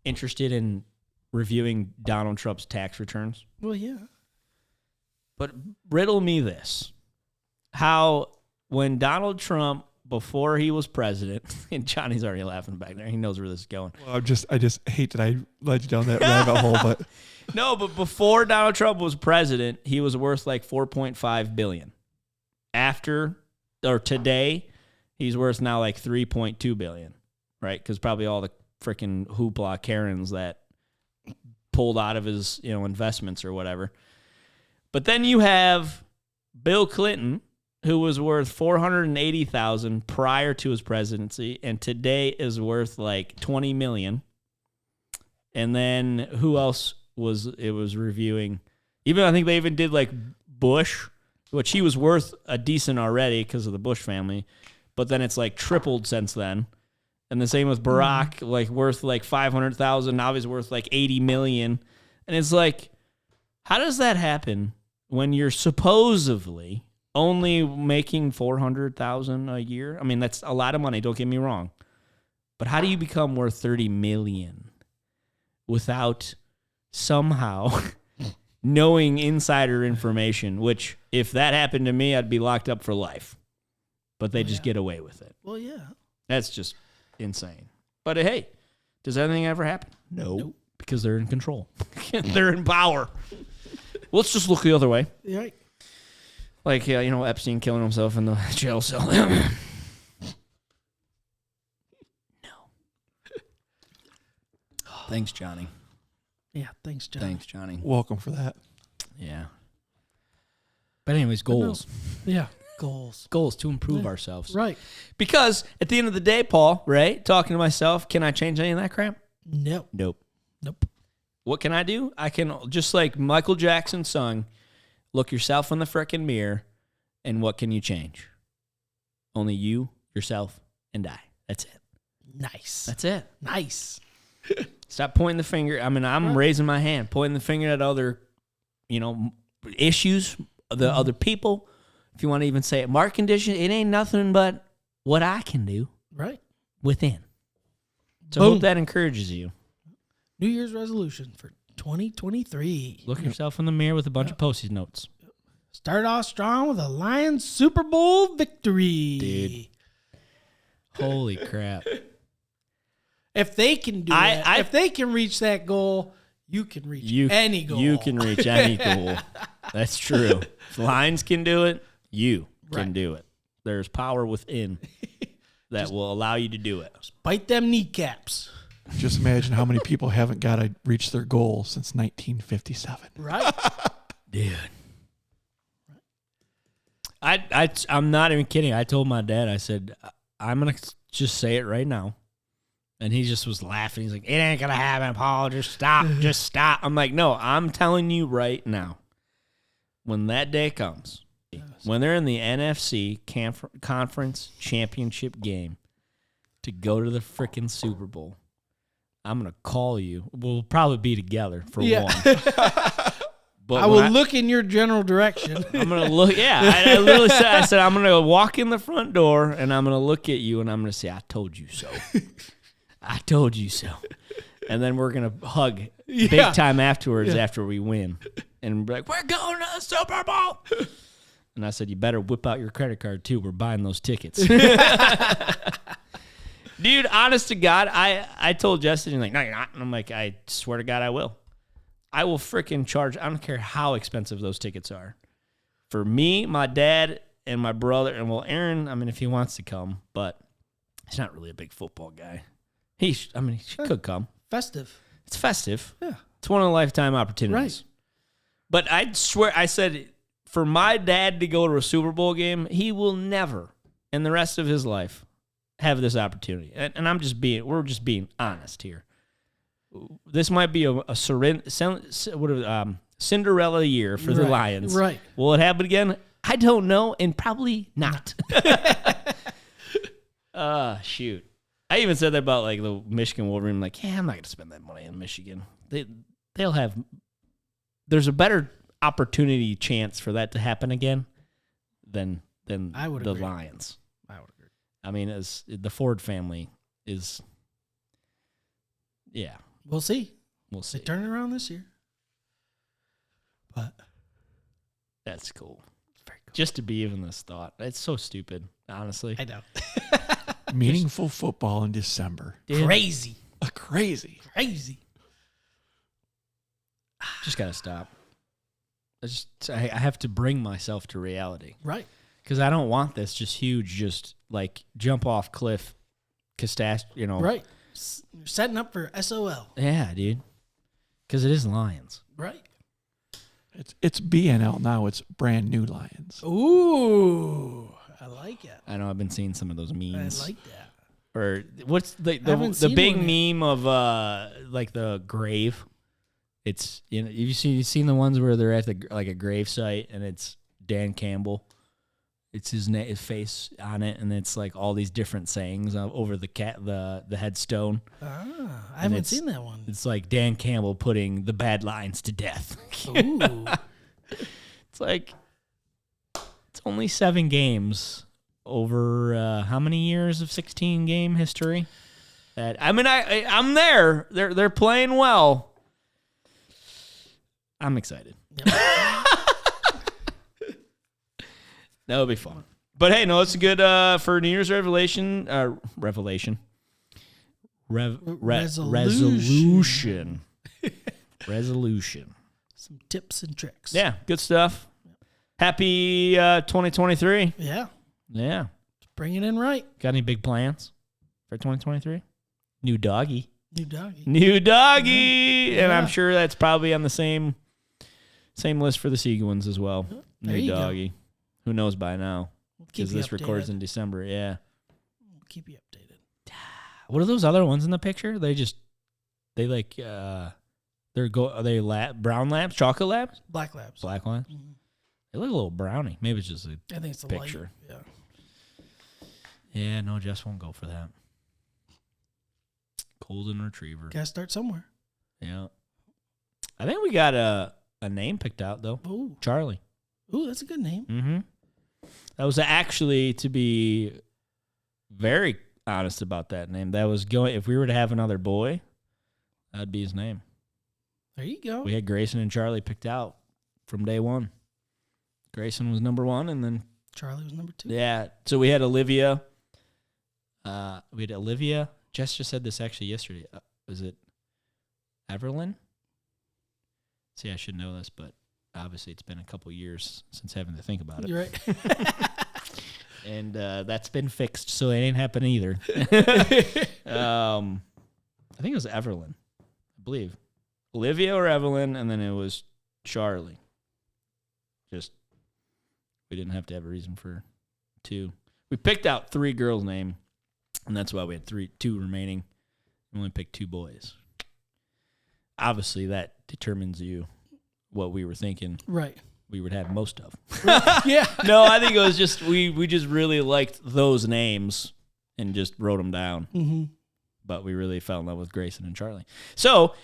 B: interested in reviewing Donald Trump's tax returns?
C: Well, yeah.
B: But riddle me this. How when Donald Trump, before he was president, and Johnny's already laughing back there. He knows where this is going.
D: Well, I just hate that I led you down that rabbit hole, but
B: no, but before Donald Trump was president, he was worth like $4.5 billion. Today, he's worth now like $3.2 billion, right? Because probably all the freaking hoopla Karens that pulled out of his investments or whatever. But then you have Bill Clinton, who was worth $480,000 prior to his presidency, and today is worth like $20 million. And then who else was reviewing? Even I think they even did like Bush, which he was worth a decent already because of the Bush family, but then it's like tripled since then. And the same with Barack, like worth like $500,000. Now he's worth like $80 million. And it's like, how does that happen when you're supposedly only making $400,000 a year? I mean, that's a lot of money. Don't get me wrong, but how do you become worth $30 million without somehow knowing insider information? Which, if that happened to me, I'd be locked up for life. But they just get away with it.
C: Well, yeah.
B: That's just insane. But hey, does anything ever happen? No, because they're in control. They're in power. Well, let's just look the other way.
C: Right.
B: Like, Epstein killing himself in the jail cell. No. Thanks, Johnny.
C: Yeah, thanks, John.
B: Thanks, Johnny.
D: Welcome for that.
B: Yeah. But anyways, goals.
C: Yeah, goals.
B: Goals to improve ourselves.
C: Right.
B: Because at the end of the day, Paul, right, talking to myself, can I change any of that crap?
C: Nope.
B: Nope. What can I do? I can, just like Michael Jackson sung, look yourself in the frickin' mirror, and what can you change? Only you, yourself, and I. That's it.
C: Nice.
B: That's it.
C: Nice.
B: Stop pointing the finger. I mean, I'm raising my hand, pointing the finger at other, issues, the other people. If you want to even say it, market condition, it ain't nothing but what I can do
C: Right.
B: within. So I
C: Boom.
B: hope that encourages you.
C: New Year's resolution for 2023.
B: Look yourself in the mirror with a bunch of Post-it notes.
C: Start off strong with a Lions Super Bowl victory.
B: Dude. Holy crap.
C: If they can do that, if they can reach that goal, you can reach any goal.
B: You can reach any goal. That's true. If Lions can do it, you can do it. There's power within that will allow you to do it.
C: Bite them kneecaps.
D: Just imagine how many people haven't got to reach their goal since 1957.
C: Right.
B: Dude. I'm not even kidding. I told my dad, I said, I'm going to just say it right now. And he just was laughing. He's like, it ain't going to happen, Paul. Just stop. Just stop. I'm like, no, I'm telling you right now. When that day comes, when they're in the NFC Conference Championship game to go to the freaking Super Bowl, I'm going to call you. We'll probably be together for one. But
C: I will look in your general direction.
B: I'm going to look. Yeah, I literally said, I'm going to walk in the front door and I'm going to look at you and I'm going to say, I told you so. I told you so. And then we're going to hug big time afterwards after we win. And be like, we're going to the Super Bowl. And I said, you better whip out your credit card too. We're buying those tickets. Dude, honest to God, I told Justin, he's like, no, you're not. And I'm like, I swear to God, I will. I will freaking charge. I don't care how expensive those tickets are. For me, my dad, and my brother, and well, Aaron, I mean, if he wants to come, but he's not really a big football guy. He could come.
C: Festive.
B: It's festive.
C: Yeah.
B: It's one of the lifetime opportunities.
C: Right.
B: But I swear, I said, for my dad to go to a Super Bowl game, he will never, in the rest of his life, have this opportunity. And we're just being honest here. This might be a Cinderella year for the Lions.
C: Right.
B: Will it happen again? I don't know, and probably not. Shoot. I even said that about like the Michigan Wolverine. Like, I'm not going to spend that money in Michigan. There's a better opportunity chance for that to happen again than
C: I would
B: the
C: agree.
B: Lions.
C: I would agree.
B: I mean, as the Ford family is, yeah.
C: We'll see.
B: We'll see.
C: They turn it around this year. But
B: That's cool. Very cool. Just to be even this thought. It's so stupid, honestly.
C: I know.
D: Meaningful football in December.
B: Dude,
C: Crazy.
D: Crazy.
B: just got to stop. I have to bring myself to reality.
C: Right.
B: Because I don't want this just huge, just like jump off cliff,
C: Right. You're setting up for SOL.
B: Yeah, dude. Because it is Lions.
C: Right.
D: It's BNL now. It's Brand New Lions.
C: Ooh, I like it.
B: I know I've been seeing some of those memes.
C: I like that.
B: Or what's the
C: haven't
B: big
C: seen one
B: meme of like the grave? It's you've seen the ones where they're at a grave site and it's Dan Campbell. It's his face on it, and it's like all these different sayings over the headstone.
C: I haven't seen that one.
B: It's like Dan Campbell putting the bad lines to death.
C: Ooh.
B: It's like it's only 7 games over how many years of 16 game history? I'm there. They're playing well. I'm excited.
C: Yep.
B: That would be fun. But hey, no, it's good for New Year's resolution. Resolution.
C: Some tips and tricks.
B: Yeah, good stuff. Happy 2023.
C: Yeah.
B: Yeah.
C: Bring it in right.
B: Got any big plans for 2023? New doggy.
C: Yeah.
B: And I'm sure that's probably on the same list for the Seguins as well.
C: There
B: New
C: you go.
B: doggy. Who knows by now?
C: We'll keep
B: Because
C: you
B: this records
C: updated.
B: in December. Yeah.
C: We'll keep you updated.
B: What are those other ones in the picture? Are they brown labs, chocolate labs,
C: Black Labs.
B: black labs?
C: Mhm.
B: They look a little browny. Maybe it's just a
C: I think it's the
B: picture.
C: Light. Yeah.
B: Yeah. No, Jess won't go for that. Golden retriever.
C: Gotta start somewhere.
B: Yeah. I think we got a name picked out though.
C: Ooh.
B: Charlie.
C: Ooh, that's a good name.
B: Mm-hmm. That was actually, to be very honest about that name, that was going, if we were to have another boy, that'd be his name.
C: There you go.
B: We had Grayson and Charlie picked out from day one. Grayson was number 1, and then
C: Charlie was number 2.
B: yeah, so we had Olivia. Jess just said this actually yesterday. Was it Everlyn? See, I should know this, but obviously it's been a couple years since having to think about it.
C: You're right.
B: And that's been fixed, so it ain't happening either. I think it was Everlyn, I believe. Olivia or Evelyn, and then it was Charlie. Just, we didn't have to have a reason for 2. We picked out 3 girls' name, and that's why we had 2 remaining. We only picked 2 boys. Obviously, that determines what we were thinking
C: Right.
B: we would have most of.
C: Yeah.
B: No, I think it was just we just really liked those names and just wrote them down.
C: Mm-hmm.
B: But we really fell in love with Grayson and Charlie. So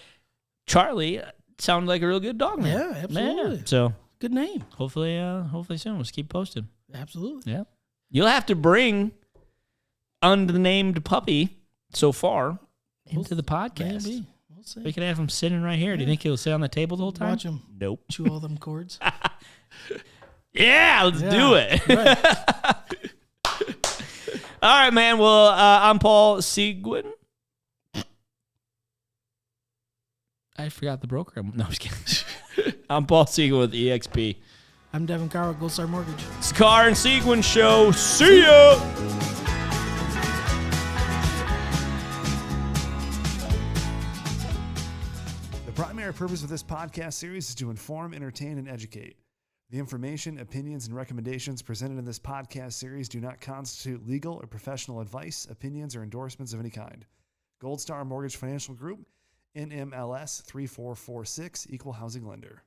B: Charlie sounded like a real good dog name.
C: Yeah, absolutely.
B: Yeah. So
C: Good name.
B: hopefully soon. Let's keep posting.
C: Absolutely.
B: Yeah. You'll have to bring unnamed puppy so far into the podcast.
C: Maybe. We'll see.
B: We could have him sitting right here. Do you think he'll sit on the table the whole time?
C: Watch him
B: Nope.
C: chew all them cords.
B: Yeah, let's do it.
C: Right.
B: All right, man. Well, I'm Paul Seguin. I forgot the broker. No, I'm just kidding. I'm Paul Seguin with EXP.
C: I'm Devon Carr with Gold Star Mortgage.
B: It's the Carr and Seguin Show. See ya.
E: The primary purpose of this podcast series is to inform, entertain, and educate. The information, opinions, and recommendations presented in this podcast series do not constitute legal or professional advice, opinions, or endorsements of any kind. Gold Star Mortgage Financial Group, NMLS 3446, Equal Housing Lender.